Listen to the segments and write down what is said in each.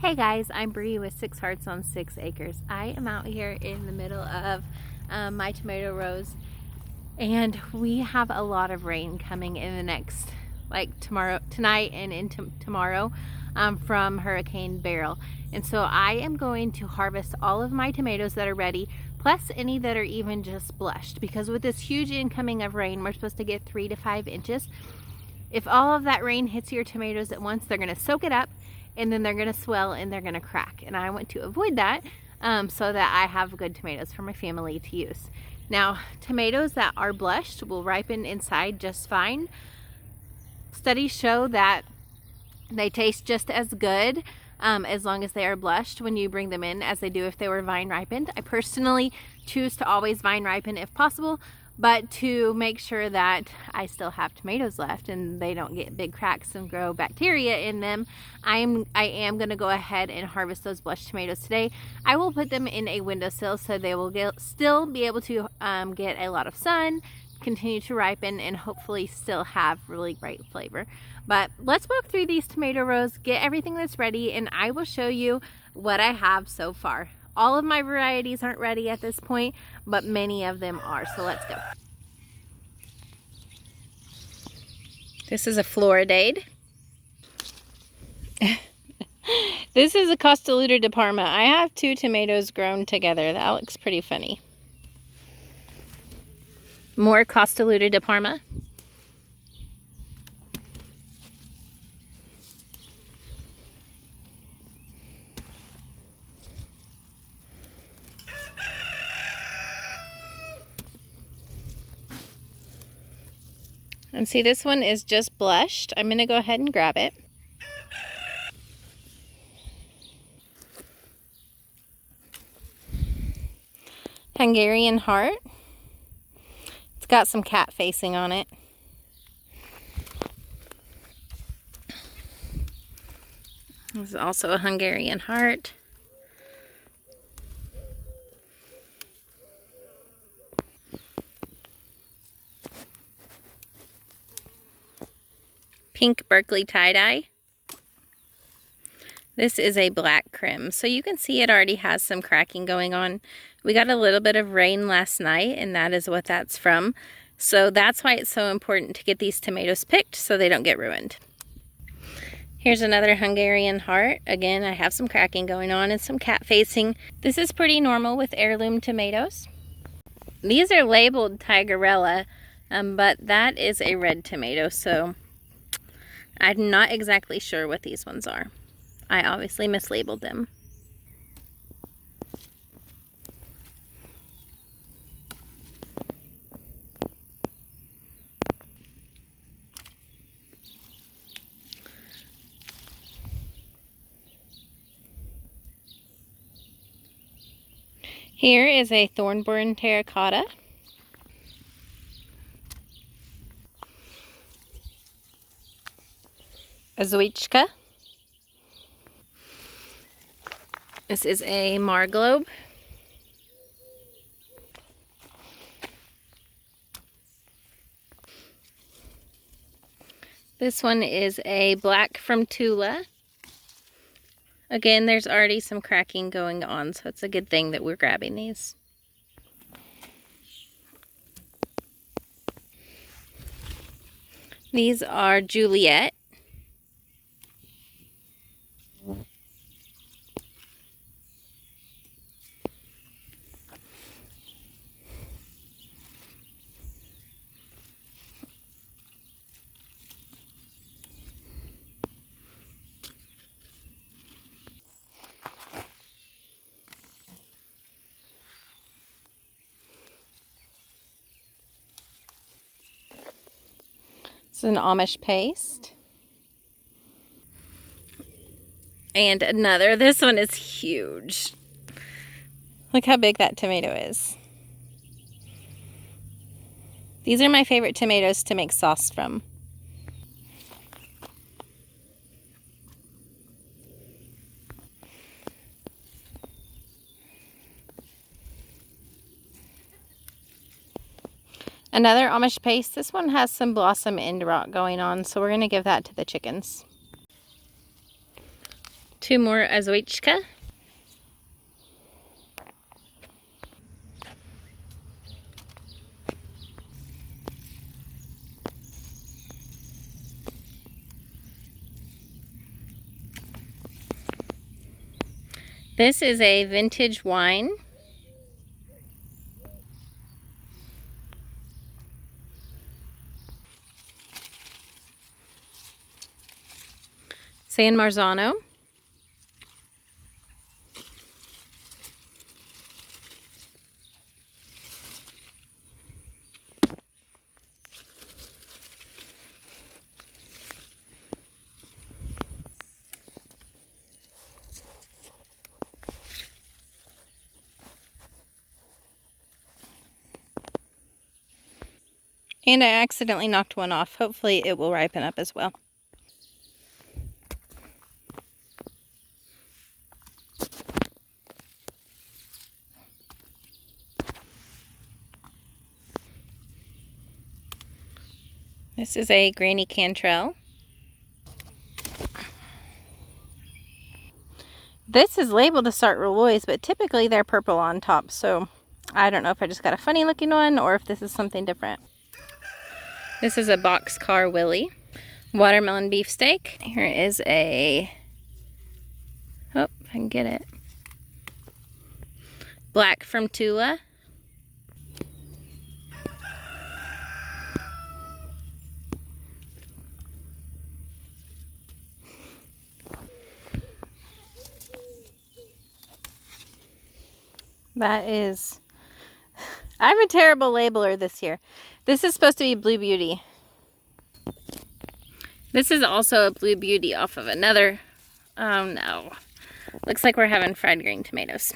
Hey guys, I'm Bree with 6 Hearts on 6 Acres. I am out here in the middle of my tomato rows, and we have a lot of rain coming in the next, tonight and into tomorrow from Hurricane Beryl. And so I am going to harvest all of my tomatoes that are ready, plus any that are even just blushed, because with this huge incoming of rain, we're supposed to get 3 to 5 inches. If all of that rain hits your tomatoes at once, they're going to soak it up, and then they're going to swell and they're going to crack. And I want to avoid that so that I have good tomatoes for my family to use. Now, tomatoes that are blushed will ripen inside just fine. Studies show that they taste just as good as long as they are blushed when you bring them in as they do if they were vine ripened. I personally choose to always vine ripen if possible, but to make sure that I still have tomatoes left and they don't get big cracks and grow bacteria in them, I am going to go ahead and harvest those blushed tomatoes today. I will put them in a windowsill so they will still be able to get a lot of sun, continue to ripen, and hopefully still have really great flavor. But let's walk through these tomato rows, get everything that's ready, and I will show you what I have so far. All of my varieties aren't ready at this point, but many of them are, so let's go. This is a Floradade. This is a Costoluta Di Parma. I have 2 tomatoes grown together. That looks pretty funny. More Costoluta Di Parma. And see, this one is just blushed. I'm going to go ahead and grab it. Hungarian Heart. It's got some cat facing on it. This is also a Hungarian Heart. Pink Berkley Tye Die. This is a black Krim. So you can see it already has some cracking going on. We got a little bit of rain last night, and that is what that's from. So that's why it's so important to get these tomatoes picked so they don't get ruined. Here's another Hungarian Heart. Again, I have some cracking going on and some cat facing. This is pretty normal with heirloom tomatoes. These are labeled Tigerella, but that is a red tomato, so I'm not exactly sure what these ones are. I obviously mislabeled them. Here is a Thornburn Terracotta. Azoychka. This is a Marglobe. This one is a black from Tula. Again, there's already some cracking going on, so it's a good thing that we're grabbing these. These are Juliette. This is an Amish Paste. And another. This one is huge. Look how big that tomato is. These are my favorite tomatoes to make sauce from. Another Amish Paste. This one has some blossom end rot going on, so we're going to give that to the chickens. 2 more Azoychka. This is a vintage wine. San Marzano. And I accidentally knocked one off. Hopefully it will ripen up as well. This is a Granny Cantrell. This is labeled a Sart Roloise, but typically they're purple on top, so I don't know if I just got a funny looking one or if this is something different. This is a Boxcar Willie. Watermelon beefsteak. Here is a, oh, if I can get it. Black from Tula. That is, I'm a terrible labeler this year. This is supposed to be Blue Beauty. This is also a Blue Beauty off of another, oh no. Looks like we're having fried green tomatoes.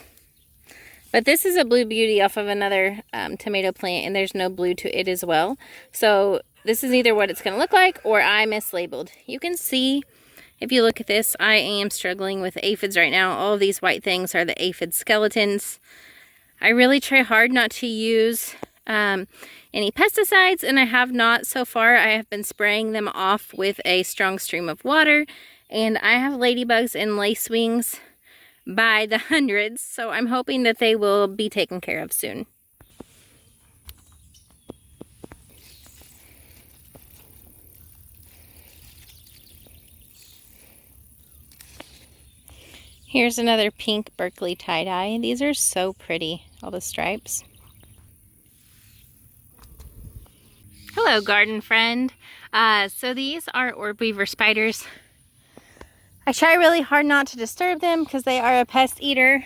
But this is a Blue Beauty off of another tomato plant, and there's no blue to it as well. So this is either what it's going to look like or I mislabeled. You can see, if you look at this, I am struggling with aphids right now. All of these white things are the aphid skeletons. I really try hard not to use any pesticides, and I have not so far. I have been spraying them off with a strong stream of water, and I have ladybugs and lacewings by the hundreds, so I'm hoping that they will be taken care of soon. Here's another pink Berkley Tye Die. These are so pretty, all the stripes. Hello, garden friend. So these are orb weaver spiders. I try really hard not to disturb them because they are a pest eater.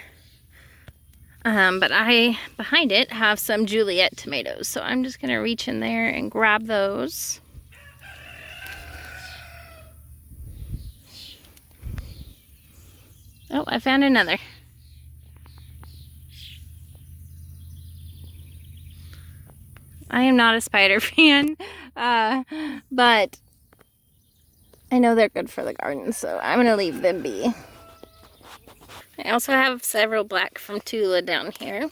But I, behind it, have some Juliette tomatoes. So I'm just going to reach in there and grab those. Oh, I found another. I am not a spider fan, but I know they're good for the garden, so I'm going to leave them be. I also have several black from Tula down here.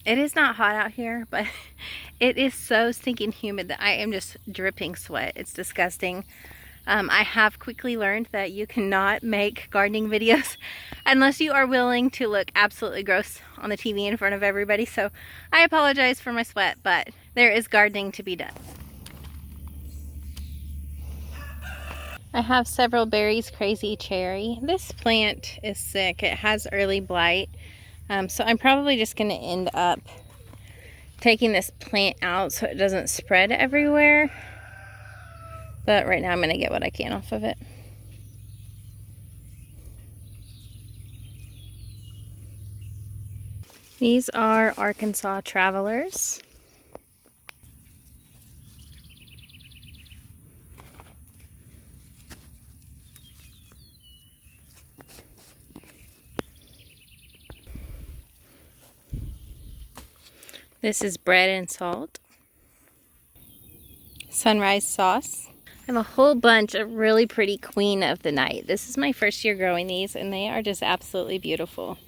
It is not hot out here, but it is so stinking humid that I am just dripping sweat. It's disgusting. I have quickly learned that you cannot make gardening videos unless you are willing to look absolutely gross on the TV in front of everybody. So I apologize for my sweat, but there is gardening to be done. I have several berries crazy cherry. This plant is sick. It has early blight. So I'm probably just going to end up taking this plant out so it doesn't spread everywhere. But right now I'm going to get what I can off of it. These are Arkansas Travelers. This is Bread and Salt. Sunrise Sauce. I have a whole bunch of really pretty Queen of the Night. This is my first year growing these, and they are just absolutely beautiful.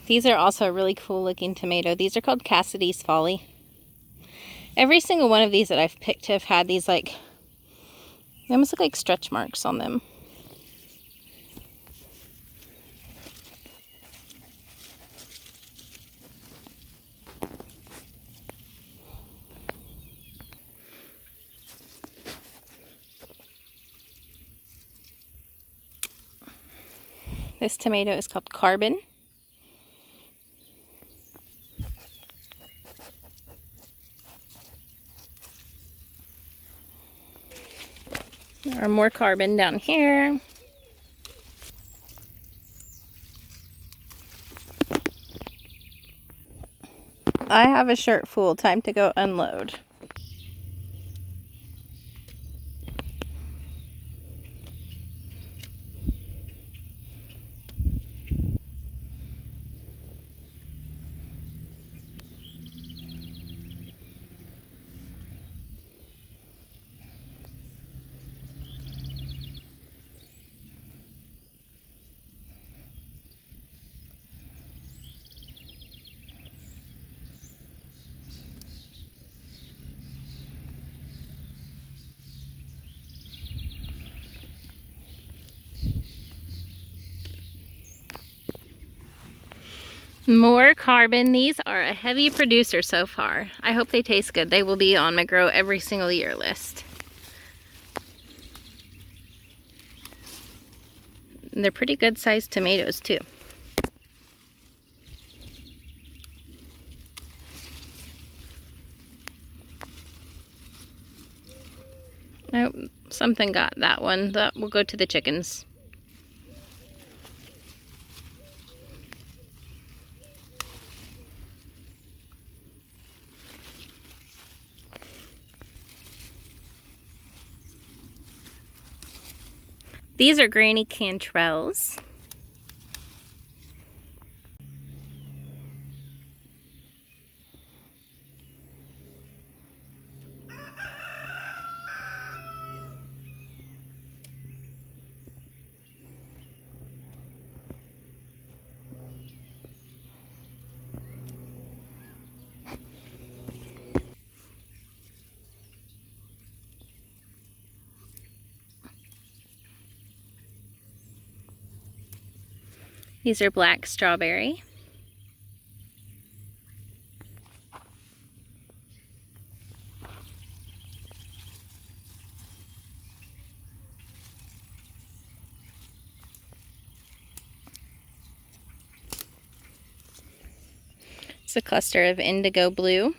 These are also a really cool looking tomato. These are called Cassady's Folly. Every single one of these that I've picked have had these, like, they almost look like stretch marks on them. This tomato is called Carbon. There are more Carbon down here. I have a shirt full. Time to go unload. More Carbon. These are a heavy producer so far. I hope they taste good. They will be on my Grow Every Single Year list. And they're pretty good sized tomatoes too. Oh, something got that one. That will go to the chickens. These are Granny Cantrells. These are Black Strawberry. It's a cluster of Indigo Blue.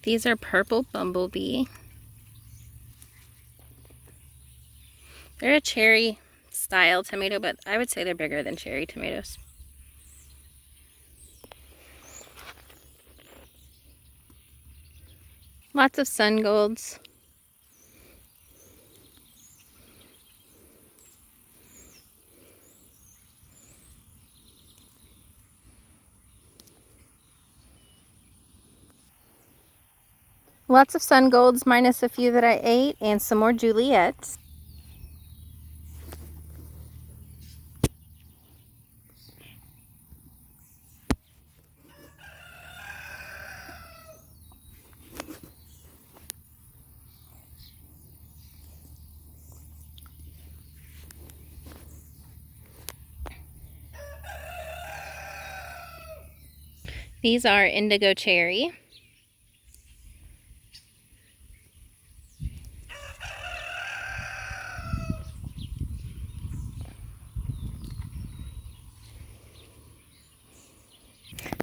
These are Purple Bumblebee. They're a cherry style tomato, but I would say they're bigger than cherry tomatoes. Lots of Sungolds. Lots of Sungolds minus a few that I ate, and some more Juliettes. These are Indigo Cherry.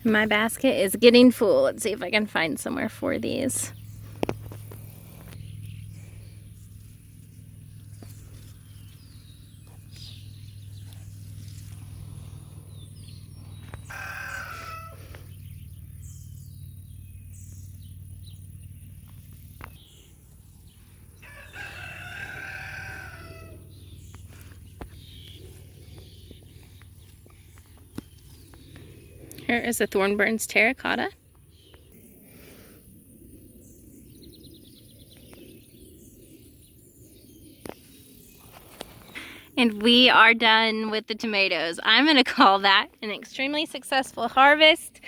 My basket is getting full. Let's see if I can find somewhere for these. Here is a Thornburn Terracotta. And we are done with the tomatoes. I'm gonna call that an extremely successful harvest.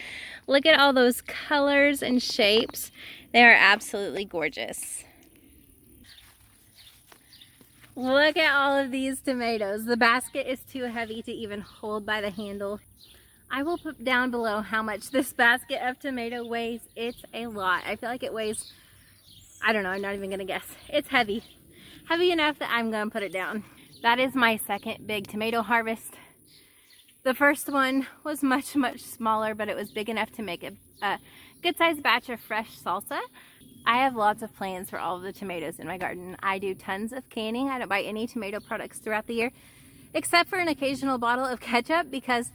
Look at all those colors and shapes. They are absolutely gorgeous. Look at all of these tomatoes. The basket is too heavy to even hold by the handle. I will put down below how much this basket of tomato weighs. It's a lot. I feel like it weighs, I don't know, I'm not even gonna guess. It's heavy. Heavy enough that I'm gonna put it down. That is my second big tomato harvest. The first one was much smaller, but it was big enough to make a good sized batch of fresh salsa. I have lots of plans for all of the tomatoes in my garden. I do tons of canning. I don't buy any tomato products throughout the year, except for an occasional bottle of ketchup, because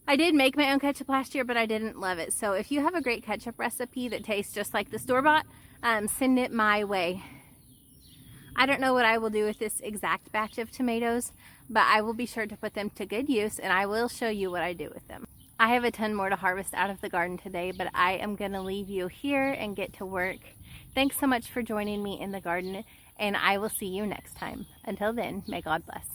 I did make my own ketchup last year, but I didn't love it. So if you have a great ketchup recipe that tastes just like the store-bought, send it my way. I don't know what I will do with this exact batch of tomatoes, but I will be sure to put them to good use, and I will show you what I do with them. I have a ton more to harvest out of the garden today, but I am going to leave you here and get to work. Thanks so much for joining me in the garden, and I will see you next time. Until then, may God bless.